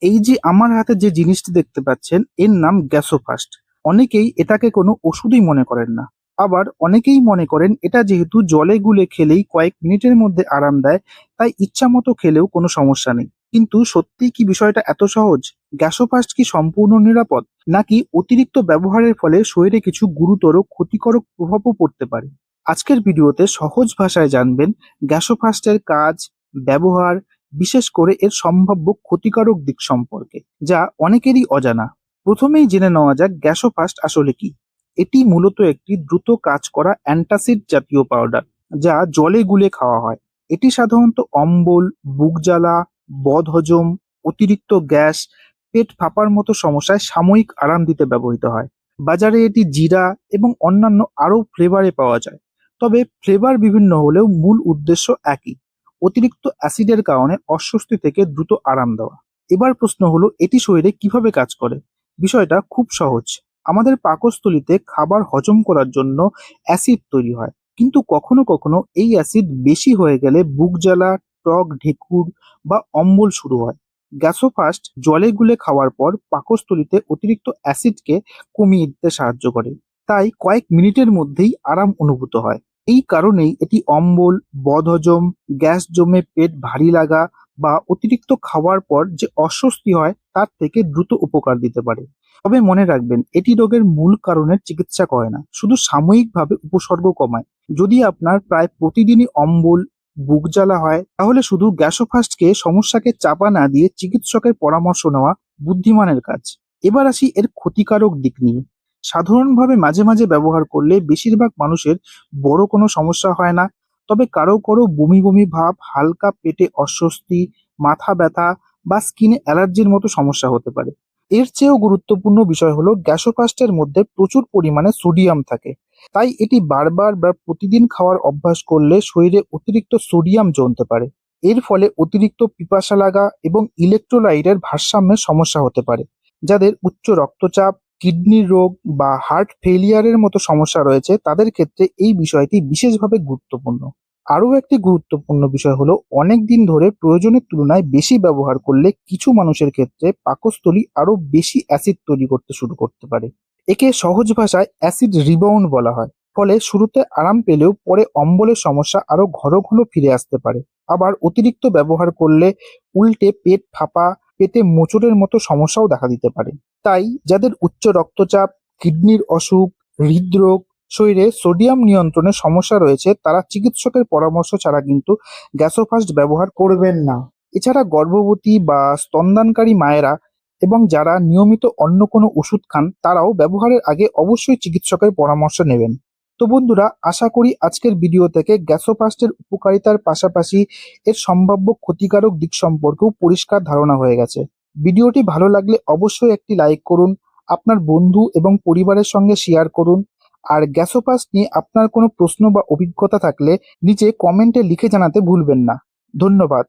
এই যে আমার হাতে যে জিনিসটি দেখতে পাচ্ছেন এর নাম গ্যাসোফাস্ট। অনেকেই এটাকে কোনো ওষুধই মনে করেন না। আবার অনেকেই মনে করেন এটা যেহেতু জলে গুলে খেলেই কয়েক মিনিটের মধ্যে আরাম দেয়, তাই ইচ্ছা মতো খেলেও কোনো সমস্যা নেই। কিন্তু সত্যিই কি বিষয়টা এত সহজ? গ্যাসোফাস্ট কি সম্পূর্ণ নিরাপদ, নাকি অতিরিক্ত ব্যবহারের ফলে শরীরে কিছু গুরুতর ক্ষতিকারক প্রভাবও পড়তে পারে? আজকের ভিডিওতে সহজ ভাষায় জানবেন গ্যাসোফাস্টের কাজ, ব্যবহার, বিশেষ করে এর সম্ভাব্য ক্ষতিকারক দিক সম্পর্কে, যা অনেকেরই অজানা। প্রথমেই জেনে নেওয়া যাক গ্যাসোফাস্ট আসলে কি। এটি মূলত একটি দ্রুত কাজ করা অ্যান্টাসিড জাতীয় পাউডার, যা জলে গুলে খাওয়া হয়। এটি সাধারণত অম্বল, বুক জ্বালা, বদহজম, অতিরিক্ত গ্যাস, পেট ফাঁপার মতো সমস্যায় সাময়িক আরাম দিতে ব্যবহৃত হয়। বাজারে এটি জিরা এবং অন্যান্য আরও ফ্লেভারে পাওয়া যায়, তবে ফ্লেভার বিভিন্ন হলেও মূল উদ্দেশ্য একই: অতিরিক্ত অ্যাসিডের কারণে অস্বস্তি থেকে দ্রুত আরাম দেওয়া। এবার প্রশ্ন হলো, এটি শরীরে কিভাবে কাজ করে? বিষয়টা খুব সহজ। আমাদের পাকস্থলীতে খাবার হজম করার জন্য অ্যাসিড তৈরি হয়, কিন্তু কখনো কখনো এই অ্যাসিড বেশি হয়ে গেলে বুক জ্বালা, টক ঢেকুর বা অম্বল শুরু হয়। গ্যাসোফাস্ট জলে গুলে খাওয়ার পর পাকস্থলীতে অতিরিক্ত অ্যাসিডকে কমিয়ে দিতে সাহায্য করে, তাই কয়েক মিনিটের মধ্যেই আরাম অনুভূত হয়। এই কারণেই এটি অম্বল, বদহজম, গ্যাস জমে পেট ভারী লাগা বা অতিরিক্ত খাওয়ার পর যে অস্বস্তি হয় তার থেকে দ্রুত উপকার দিতে পারে। তবে মনে রাখবেন, এটি রোগের মূল কারণের চিকিৎসা করে না, শুধু সাময়িকভাবে উপসর্গ কমায়। যদি আপনার প্রায় প্রতিদিনই অম্বল, বুক জ্বালা হয়, তাহলে শুধু গ্যাসোফাস্টকে সমস্যাকে চাপা না দিয়ে চিকিৎসকের পরামর্শ নেওয়া বুদ্ধিমানের কাজ। এবার আসি এর ক্ষতিকারক দিক নিয়ে। সাধারণভাবে মাঝে মাঝে ব্যবহার করলে বেশিরভাগ মানুষের বড় কোনো সমস্যা হয় না, তবে কারো কারো বমি বমি ভাব, হালকা পেটে অস্বস্তি, মাথা ব্যথা বা স্কিনে অ্যালার্জির মতো সমস্যা হতে পারে। এর চেয়েও গুরুত্বপূর্ণ বিষয় হলো গ্যাসোফাস্টের মধ্যে প্রচুর পরিমাণে সোডিয়াম থাকে, তাই এটি বারবার বা প্রতিদিন খাওয়ার অভ্যাস করলে শরীরে অতিরিক্ত সোডিয়াম জমতে পারে। এর ফলে অতিরিক্ত পিপাসা লাগা এবং ইলেকট্রোলাইটের ভারসাম্যের সমস্যা হতে পারে। যাদের উচ্চ রক্তচাপ, কিডনির রোগ বা হার্ট ফেলিয়ারের মতো সমস্যা রয়েছে, তাদের ক্ষেত্রে এই বিষয়টি বিশেষভাবে গুরুত্বপূর্ণ। আরও একটি গুরুত্বপূর্ণ বিষয় হলো, অনেক দিন ধরে প্রয়োজনের তুলনায় বেশি ব্যবহার করলে কিছু মানুষের ক্ষেত্রে পাকস্থলী আরও বেশি অ্যাসিড তৈরি করতে শুরু করতে পারে। একে সহজ ভাষায় অ্যাসিড রিবাউন্ড বলা হয়। ফলে শুরুতে আরাম পেলেও পরে অম্বলের সমস্যা আরও ঘন ঘন ফিরে আসতে পারে। আবার অতিরিক্ত ব্যবহার করলে উল্টে পেট ফাঁপা, পেটে মোচড়ের মতো সমস্যাও দেখা দিতে পারে। তাই যাদের উচ্চ রক্তচাপ, কিডনির অসুখ, হৃদরোগ, শরীরে সোডিয়াম নিয়ন্ত্রণের সমস্যা রয়েছে, তারা চিকিৎসকের পরামর্শ ছাড়া কিন্তু গ্যাসোফাস্ট ব্যবহার করবেন না। এছাড়া গর্ভবতী বা স্তন্যদানকারী মায়েরা এবং যারা নিয়মিত অন্য কোনো ওষুধ খান, তারাও ব্যবহারের আগে অবশ্যই চিকিৎসকের পরামর্শ নেবেন। তো বন্ধুরা, আশা করি আজকের ভিডিও থেকে গ্যাসোফাস্টের উপকারিতার পাশাপাশি এর সম্ভাব্য ক্ষতিকারক দিক সম্পর্কেও পরিষ্কার ধারণা হয়ে গেছে। ভিডিওটি ভালো লাগলে অবশ্যই একটি লাইক করুন, আপনার বন্ধু এবং পরিবারের সঙ্গে শেয়ার করুন। আর গ্যাসোফাস্ট নিয়ে আপনার কোনো প্রশ্ন বা অভিজ্ঞতা থাকলে নিচে কমেন্টে লিখে জানাতে ভুলবেন না। ধন্যবাদ।